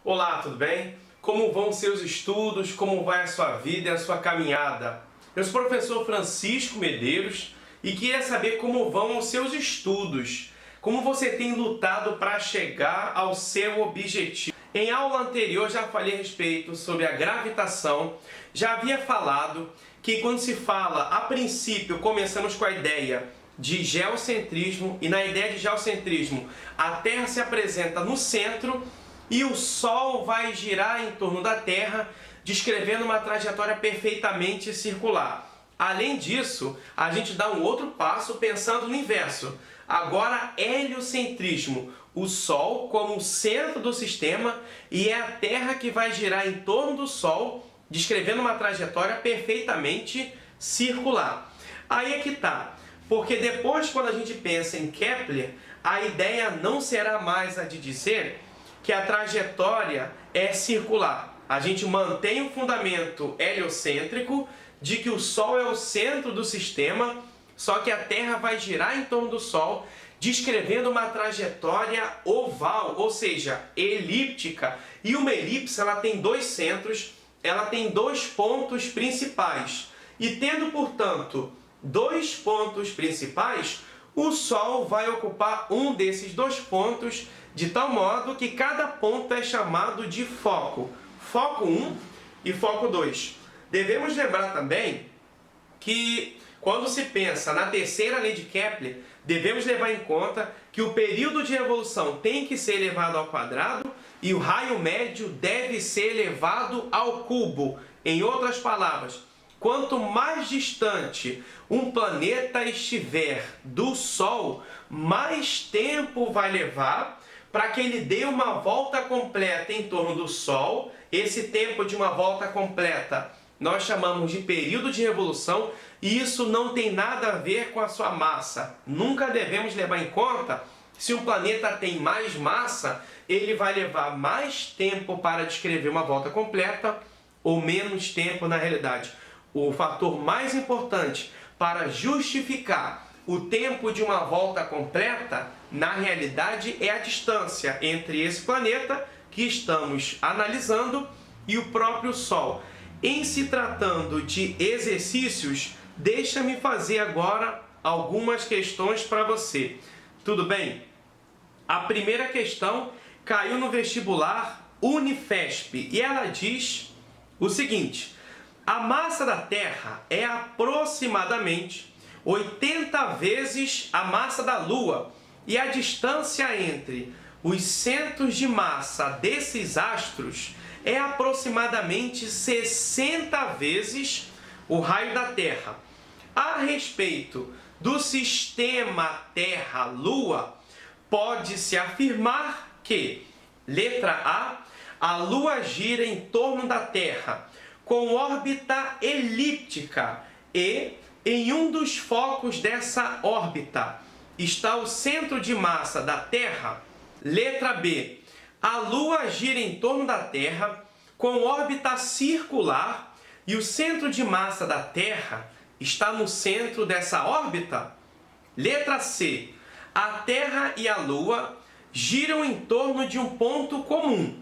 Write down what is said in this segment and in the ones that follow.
Olá, tudo bem? Como vão os seus estudos? Como vai a sua vida e a sua caminhada? Eu sou o professor Francisco Medeiros e queria saber como vão os seus estudos. Como você tem lutado para chegar ao seu objetivo. Em aula anterior já falei a respeito sobre a gravitação. Já havia falado que quando se fala, a princípio, começamos com a ideia de geocentrismo, e na ideia de geocentrismo a Terra se apresenta no centro e o Sol vai girar em torno da Terra, descrevendo uma trajetória perfeitamente circular. Além disso, a gente dá um outro passo pensando no inverso. Agora, heliocentrismo, o Sol como o centro do sistema e é a Terra que vai girar em torno do Sol, descrevendo uma trajetória perfeitamente circular. Aí é que tá. Porque depois, quando a gente pensa em Kepler, a ideia não será mais a de dizer que a trajetória é circular. A gente mantém o fundamento heliocêntrico de que o Sol é o centro do sistema, só que a Terra vai girar em torno do Sol, descrevendo uma trajetória oval, ou seja, elíptica. E uma elipse ela tem dois centros, ela tem dois pontos principais. E tendo, portanto, dois pontos principais, o Sol vai ocupar um desses dois pontos, de tal modo que cada ponto é chamado de foco. Foco 1 e foco 2. Devemos lembrar também que, quando se pensa na terceira lei de Kepler, devemos levar em conta que o período de revolução tem que ser elevado ao quadrado e o raio médio deve ser elevado ao cubo. Em outras palavras, quanto mais distante um planeta estiver do Sol, mais tempo vai levar para que ele dê uma volta completa em torno do Sol. Esse tempo de uma volta completa nós chamamos de período de revolução e isso não tem nada a ver com a sua massa. Nunca devemos levar em conta se um planeta tem mais massa, ele vai levar mais tempo para descrever uma volta completa ou menos tempo na realidade. O fator mais importante para justificar o tempo de uma volta completa, na realidade, é a distância entre esse planeta que estamos analisando e o próprio Sol. Em se tratando de exercícios, deixa-me fazer agora algumas questões para você. Tudo bem? A primeira questão caiu no vestibular Unifesp e ela diz o seguinte: a massa da Terra é aproximadamente 80 vezes a massa da Lua e a distância entre os centros de massa desses astros é aproximadamente 60 vezes o raio da Terra. A respeito do sistema Terra-Lua, pode-se afirmar que, letra A Lua gira em torno da Terra com órbita elíptica e, em um dos focos dessa órbita, está o centro de massa da Terra. Letra B. A Lua gira em torno da Terra com órbita circular e o centro de massa da Terra está no centro dessa órbita. Letra C. A Terra e a Lua giram em torno de um ponto comum,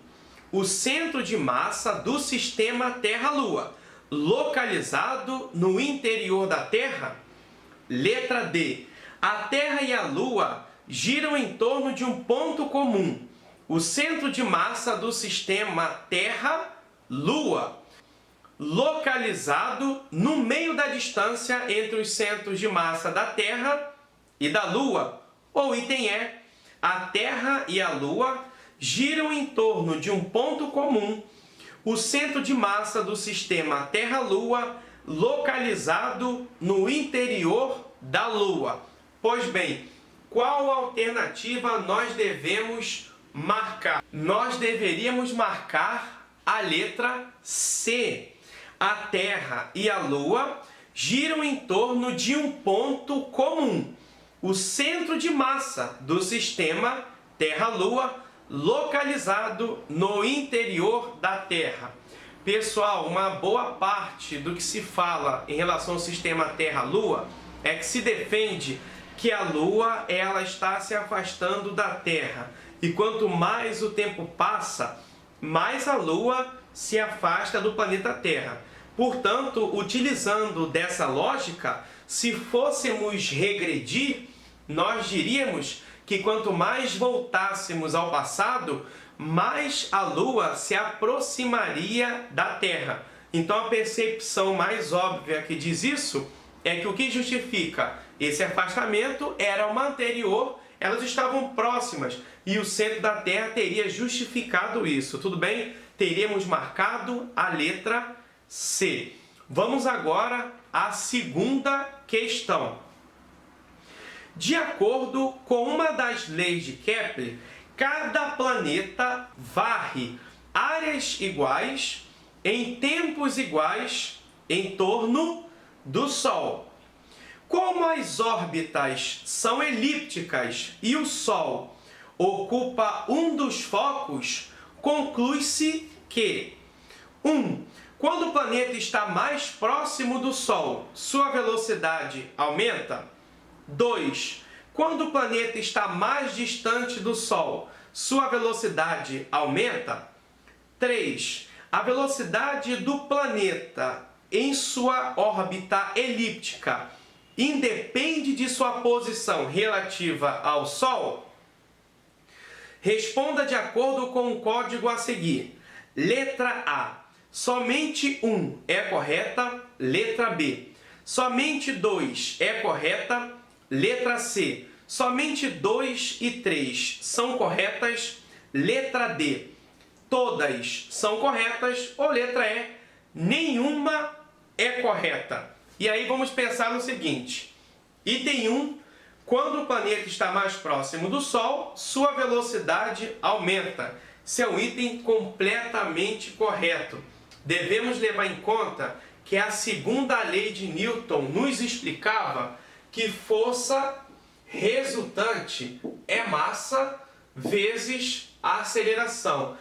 o centro de massa do sistema Terra-Lua, localizado no interior da Terra. Letra D. A Terra e a Lua giram em torno de um ponto comum, o centro de massa do sistema Terra-Lua, localizado no meio da distância entre os centros de massa da Terra e da Lua. Ou item E. A Terra e a Lua giram em torno de um ponto comum, o centro de massa do sistema Terra-Lua, localizado no interior da Lua. Pois bem, qual alternativa nós devemos marcar? Nós deveríamos marcar a letra C. A Terra e a Lua giram em torno de um ponto comum, o centro de massa do sistema Terra-Lua, localizado no interior da Terra. Pessoal, uma boa parte do que se fala em relação ao sistema Terra-Lua é que se defende que a Lua ela está se afastando da Terra. E quanto mais o tempo passa, mais a Lua se afasta do planeta Terra. Portanto, utilizando dessa lógica, se fôssemos regredir, nós diríamos que quanto mais voltássemos ao passado, mais a Lua se aproximaria da Terra. Então a percepção mais óbvia que diz isso é que o que justifica esse afastamento era uma anterior, elas estavam próximas e o centro da Terra teria justificado isso, tudo bem? Teríamos marcado a letra C. Vamos agora à segunda questão. De acordo com uma das leis de Kepler, cada planeta varre áreas iguais em tempos iguais em torno do Sol. Como as órbitas são elípticas e o Sol ocupa um dos focos, conclui-se que 1. Quando o planeta está mais próximo do Sol, sua velocidade aumenta. 2. Quando o planeta está mais distante do Sol, sua velocidade aumenta. 3. A velocidade do planeta em sua órbita elíptica independe de sua posição relativa ao Sol? Responda de acordo com o código a seguir. Letra A. Somente 1 é correta. Letra B. Somente 2 é correta. Letra C. Somente 2 e 3 são corretas. Letra D. Todas são corretas. Ou letra E. Nenhuma é correta. E aí vamos pensar no seguinte. Item 1. Quando o planeta está mais próximo do Sol, sua velocidade aumenta. Esse é um item completamente correto. Devemos levar em conta que a segunda lei de Newton nos explicava que força resultante é massa vezes a aceleração.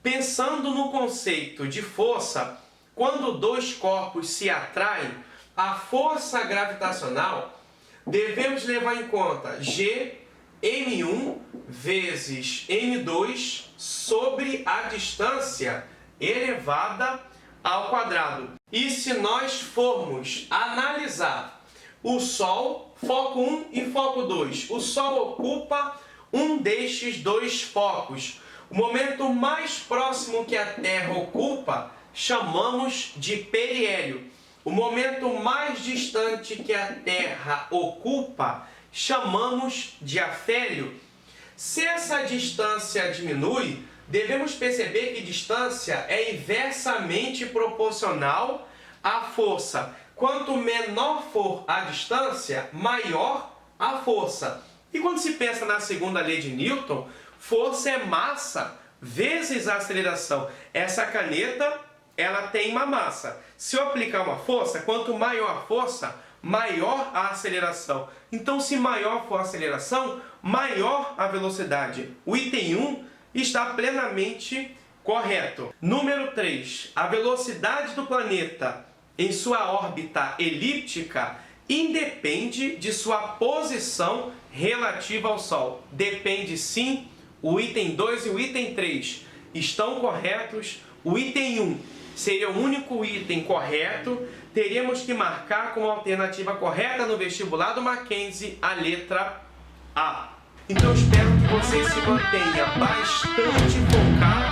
Pensando no conceito de força, quando dois corpos se atraem, a força gravitacional, devemos levar em conta G, M1 vezes M2 sobre a distância elevada ao quadrado. E se nós formos analisar o Sol, foco 1 e foco 2, o Sol ocupa um destes dois focos. O momento mais próximo que a Terra ocupa chamamos de periélio. O momento mais distante que a Terra ocupa chamamos de afélio. Se essa distância diminui, devemos perceber que distância é inversamente proporcional à força. Quanto menor for a distância, maior a força. E quando se pensa na segunda lei de Newton, força é massa vezes a aceleração. Essa caneta, ela tem uma massa. Se eu aplicar uma força, quanto maior a força, maior a aceleração. Então, se maior for a aceleração, maior a velocidade. O item 1 está plenamente correto. Número 3. A velocidade do planeta em sua órbita elíptica independe de sua posição relativa ao Sol. Depende sim. O item 2 e o item 3 estão corretos. O item 1 seria o único item correto. Teríamos que marcar como alternativa correta no vestibular do Mackenzie a letra A. Então espero que você se mantenha bastante focado